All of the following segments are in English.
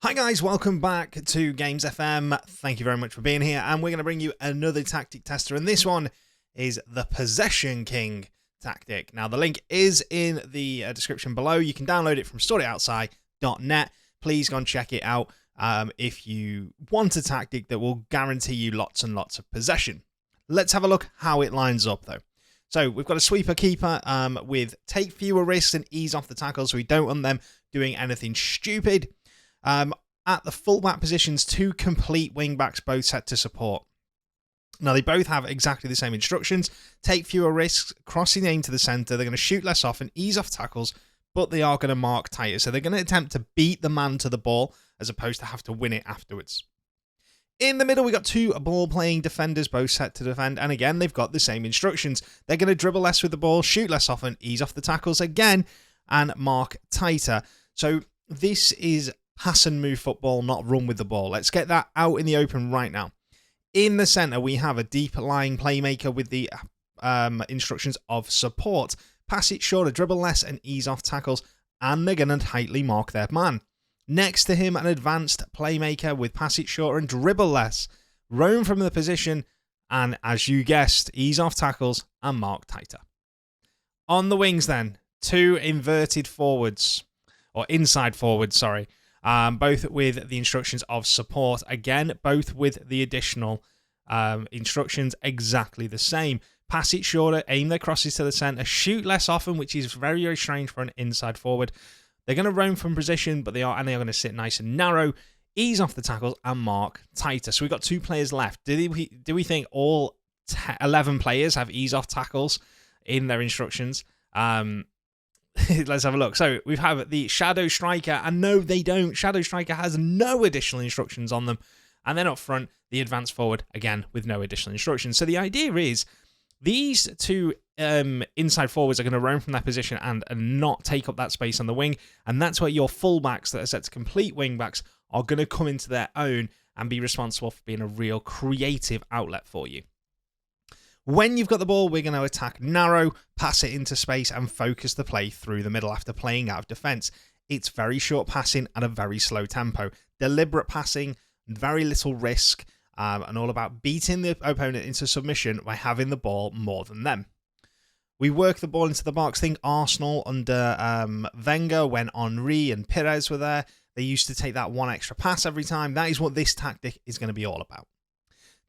Hi guys, welcome back to Games FM. Thank you very much for being here, and we're going to bring you another tactic tester, and this one is the Possession King tactic. Now, the link is in the description below. You can download it from storeitoutside.net. Please go and check it out if you want a tactic that will guarantee you lots and lots of possession. Let's have a look how it lines up, though. So we've got a sweeper keeper with take fewer risks and ease off the tackles, so we don't want them doing anything stupid. At the fullback positions, two complete wingbacks both set to support. Now, they both have exactly the same instructions. Take fewer risks, crossing the aim to the centre. They're going to shoot less often, ease off tackles, but they are going to mark tighter. So they're going to attempt to beat the man to the ball as opposed to have to win it afterwards. In the middle, we got two ball-playing defenders, both set to defend. And again, they've got the same instructions. They're going to dribble less with the ball, shoot less often, ease off the tackles again, and mark tighter. So this is pass and move football, not run with the ball. Let's get that out in the open right now. In the centre, we have a deep lying playmaker with the instructions of support. Pass it shorter, dribble less, and ease off tackles, and they're going to tightly mark their man. Next to him, an advanced playmaker with pass it shorter and dribble less. Roam from the position, and as you guessed, ease off tackles and mark tighter. On the wings then, two inverted forwards, or inside forwards, sorry. Both with the instructions of support. Again, both with the additional instructions exactly the same. Pass it shorter, aim their crosses to the centre, shoot less often, which is very, very strange for an inside forward. They're going to roam from position, but they are going to sit nice and narrow, ease off the tackles, and mark tighter. So we've got two players left. Do we think all 11 players have ease off tackles in their instructions? Let's have a look. So we have the Shadow Striker, and no, they don't. Shadow Striker has no additional instructions on them. And then up front, the Advanced Forward, again, with no additional instructions. So the idea is these two inside forwards are going to roam from that position and not take up that space on the wing. And that's where your fullbacks that are set to complete wingbacks are going to come into their own and be responsible for being a real creative outlet for you. When you've got the ball, we're going to attack narrow, pass it into space, and focus the play through the middle after playing out of defence. It's very short passing at a very slow tempo. Deliberate passing, very little risk, and all about beating the opponent into submission by having the ball more than them. We work the ball into the box. Think Arsenal under Wenger when Henry and Pires were there. They used to take that one extra pass every time. That is what this tactic is going to be all about.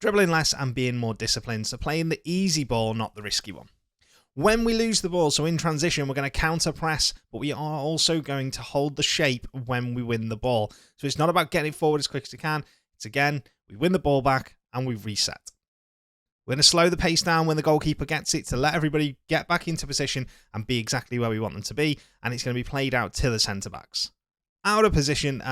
Dribbling less and being more disciplined, so playing the easy ball, not the risky one. When we lose the ball, so in transition, we're going to counter press, but we are also going to hold the shape when we win the ball. So it's not about getting it forward as quick as we can. It's again, we win the ball back and we reset. We're going to slow the pace down when the goalkeeper gets it to let everybody get back into position and be exactly where we want them to be, and it's going to be played out to the centre-backs. Out of position,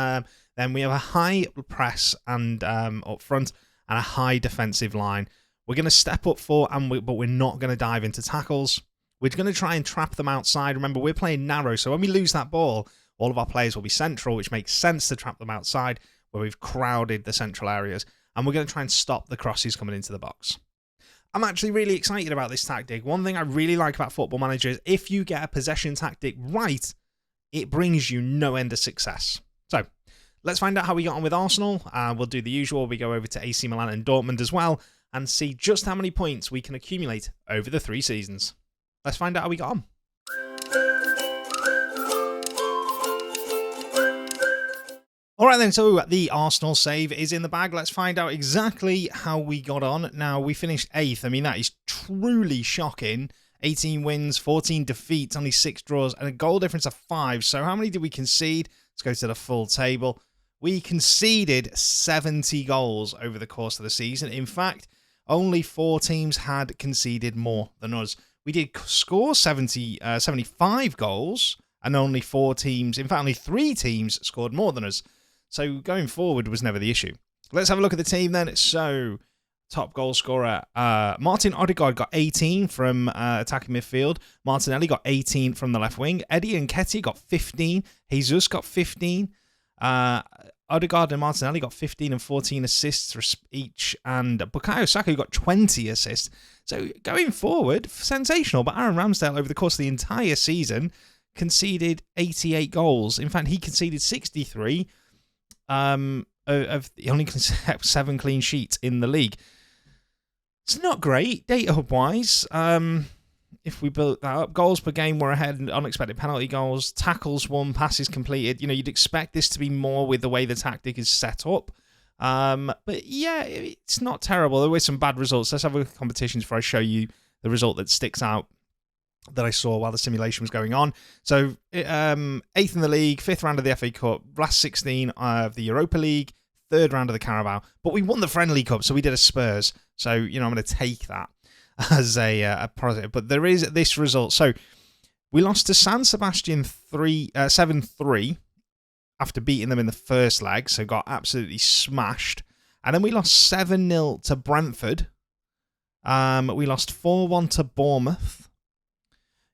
then we have a high press and up front, and a high defensive line. We're going to step up for, but we're not going to dive into tackles. We're going to try and trap them outside. Remember, we're playing narrow, so when we lose that ball, all of our players will be central, which makes sense to trap them outside, where we've crowded the central areas. And we're going to try and stop the crosses coming into the box. I'm actually really excited about this tactic. One thing I really like about Football Manager is if you get a possession tactic right, it brings you no end of success. So, let's find out how we got on with Arsenal. We'll do the usual. We go over to AC Milan and Dortmund as well and see just how many points we can accumulate over the 3 seasons. Let's find out how we got on. All right then, so the Arsenal save is in the bag. Let's find out exactly how we got on. Now, we finished 8th. I mean, that is truly shocking. 18 wins, 14 defeats, only 6 draws, and a goal difference of 5. So how many did we concede? Let's go to the full table. We conceded 70 goals over the course of the season. In fact, only 4 teams had conceded more than us. We did score 75 goals, and only 4 teams, in fact, only 3 teams scored more than us. So going forward was never the issue. Let's have a look at the team then. So, top goal scorer, Martin Odegaard got 18 from attacking midfield. Martinelli got 18 from the left wing. Eddie and Nketiah got 15. Jesus got 15. Odegaard and Martinelli got 15 and 14 assists each. And Bukayo Saka got 20 assists. So going forward, sensational. But Aaron Ramsdale, over the course of the entire season, conceded 88 goals. In fact, he conceded 63. he only kept 7 clean sheets in the league. It's not great, data hub-wise. If we built that up, goals per game were ahead, unexpected penalty goals, tackles won, passes completed. You'd expect this to be more with the way the tactic is set up. But yeah, it's not terrible. There were some bad results. Let's have a competitions before I show you the result that sticks out that I saw while the simulation was going on. So, 8th in the league, 5th round of the FA Cup, last 16 of the Europa League, 3rd round of the Carabao. But we won the Friendly Cup, so we did a Spurs. So, I'm going to take that as a positive. But there is this result. So, we lost to San Sebastian 7-3 after beating them in the first leg, so got absolutely smashed. And then we lost 7-0 to Brentford. We lost 4-1 to Bournemouth.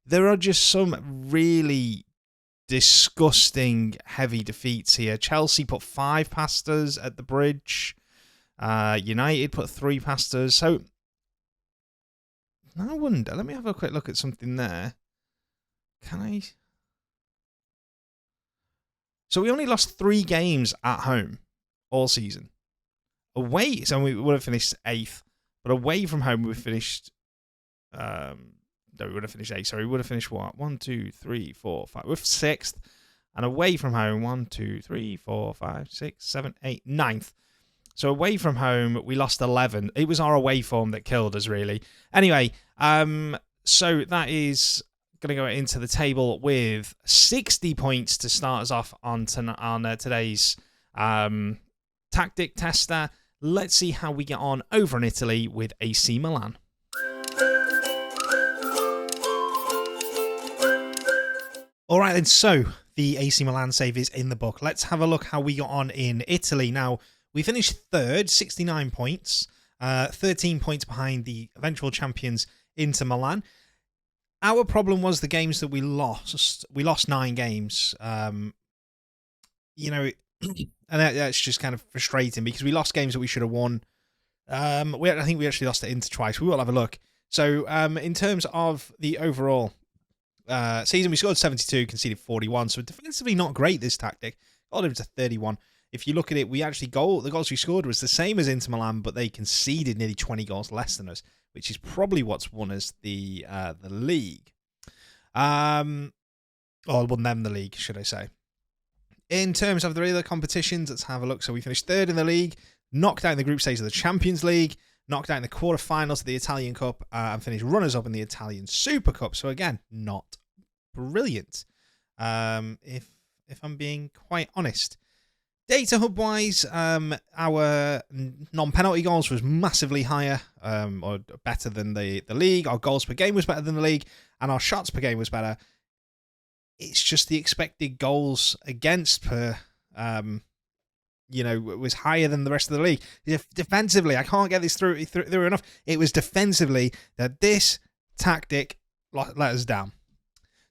There are just some really disgusting heavy defeats here. Chelsea put 5 past us at the Bridge. United put 3 past us. So, I wonder, let me have a quick look at something there. Can I? So we only lost 3 games at home all season. Away, so we would have finished 8th, but away from home we finished... No, we would have finished 8th. Sorry, we would have finished what? 1, 2, 3, 4, 5. We're 6th. And away from home, 1, 2, 3, 4, 5, 6, 7, 8, 9th. So away from home, we lost 11. It was our away form that killed us, really. Anyway, so that is going to go into the table with 60 points to start us off on today's tactic tester. Let's see how we get on over in Italy with AC Milan. All right, then, so the AC Milan save is in the book. Let's have a look how we got on in Italy. Now, we finished 3rd, 69 points, 13 points behind the eventual champions Inter Milan. Our problem was the games that we lost. We lost 9 games. And that's just kind of frustrating because we lost games that we should have won. I think we actually lost to Inter twice. We will have a look. So, in terms of the overall season, we scored 72, conceded 41. So defensively not great, this tactic. Got over to 31. If you look at it, the goals we scored was the same as Inter Milan, but they conceded nearly 20 goals less than us, which is probably what's won us the league. Or won them the league, should I say. In terms of the other competitions, let's have a look. So we finished 3rd in the league, knocked out in the group stage of the Champions League, knocked out in the quarterfinals of the Italian Cup, and finished runners-up in the Italian Super Cup. So again, not brilliant, if I'm being quite honest. Data hub-wise, our non-penalty goals was massively higher, or better than the league. Our goals per game was better than the league, and our shots per game was better. It's just the expected goals against per... was higher than the rest of the league. Defensively, I can't get this through enough. It was defensively that this tactic let us down.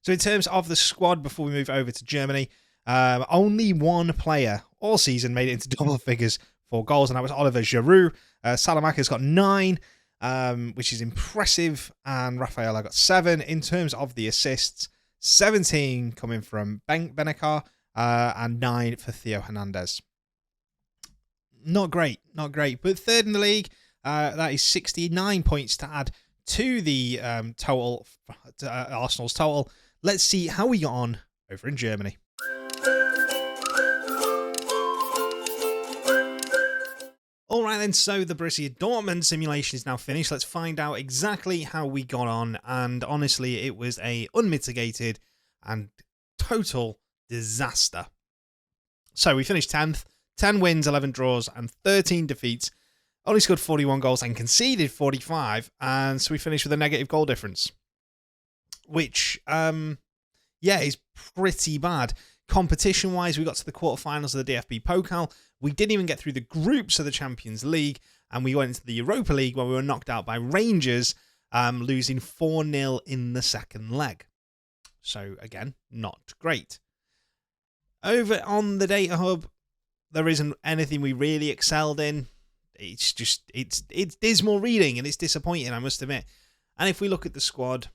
So in terms of the squad, before we move over to Germany, only one player all season made it into double figures for goals, and that was Oliver Giroud. Salamaca's got 9, which is impressive, and Rafaela got 7. In terms of the assists, 17 coming from Benacar, and 9 for Theo Hernandez. Not great, but 3rd in the league. That is 69 points to add to the total, Arsenal's total. Let's see how we got on over in Germany. All right, then, so the Borussia Dortmund simulation is now finished. Let's find out exactly how we got on. And honestly, it was a unmitigated and total disaster. So we finished 10th. 10 wins, 11 draws, and 13 defeats. Only scored 41 goals and conceded 45. And so we finished with a negative goal difference. Which, is pretty bad. Competition-wise, we got to the quarterfinals of the DFB Pokal. We didn't even get through the groups of the Champions League. And we went into the Europa League where we were knocked out by Rangers, losing 4-0 in the second leg. So, again, not great. Over on the Data Hub, there isn't anything we really excelled in. It's dismal reading and it's disappointing, I must admit. And if we look at the squad,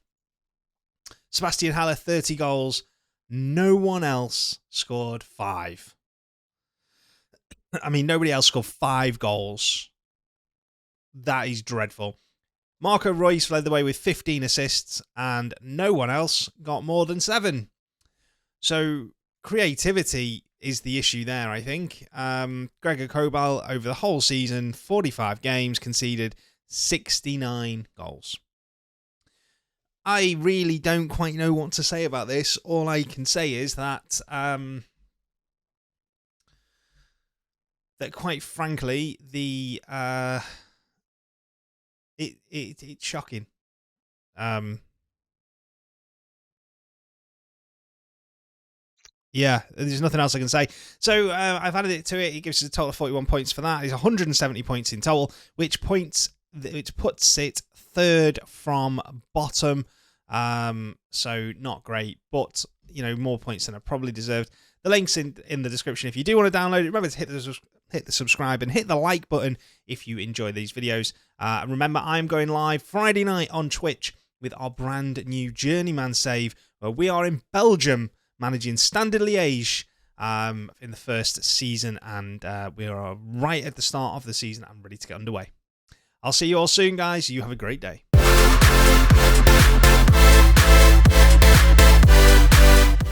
Sebastian Haller, 30 goals. No one else scored 5. I mean, nobody else scored 5 goals. That is dreadful. Marco Reus led the way with 15 assists, and no one else got more than 7. So creativity is the issue there, I think. Gregor Kobel, over the whole season, 45 games, conceded 69 goals. I really don't quite know what to say about this. All I can say is that that quite frankly, it's shocking. Yeah, there's nothing else I can say. So I've added it to it. It gives us a total of 41 points for that. It's 170 points in total, which puts it third from bottom. So not great, but more points than I probably deserved. The link's in the description if you do want to download it. Remember to hit the subscribe and hit the like button if you enjoy these videos. And remember, I'm going live Friday night on Twitch with our brand new Journeyman save, where we are in Belgium managing Standard Liège in the first season, and we are right at the start of the season and ready to get underway. I'll see you all soon, guys. You have a great day.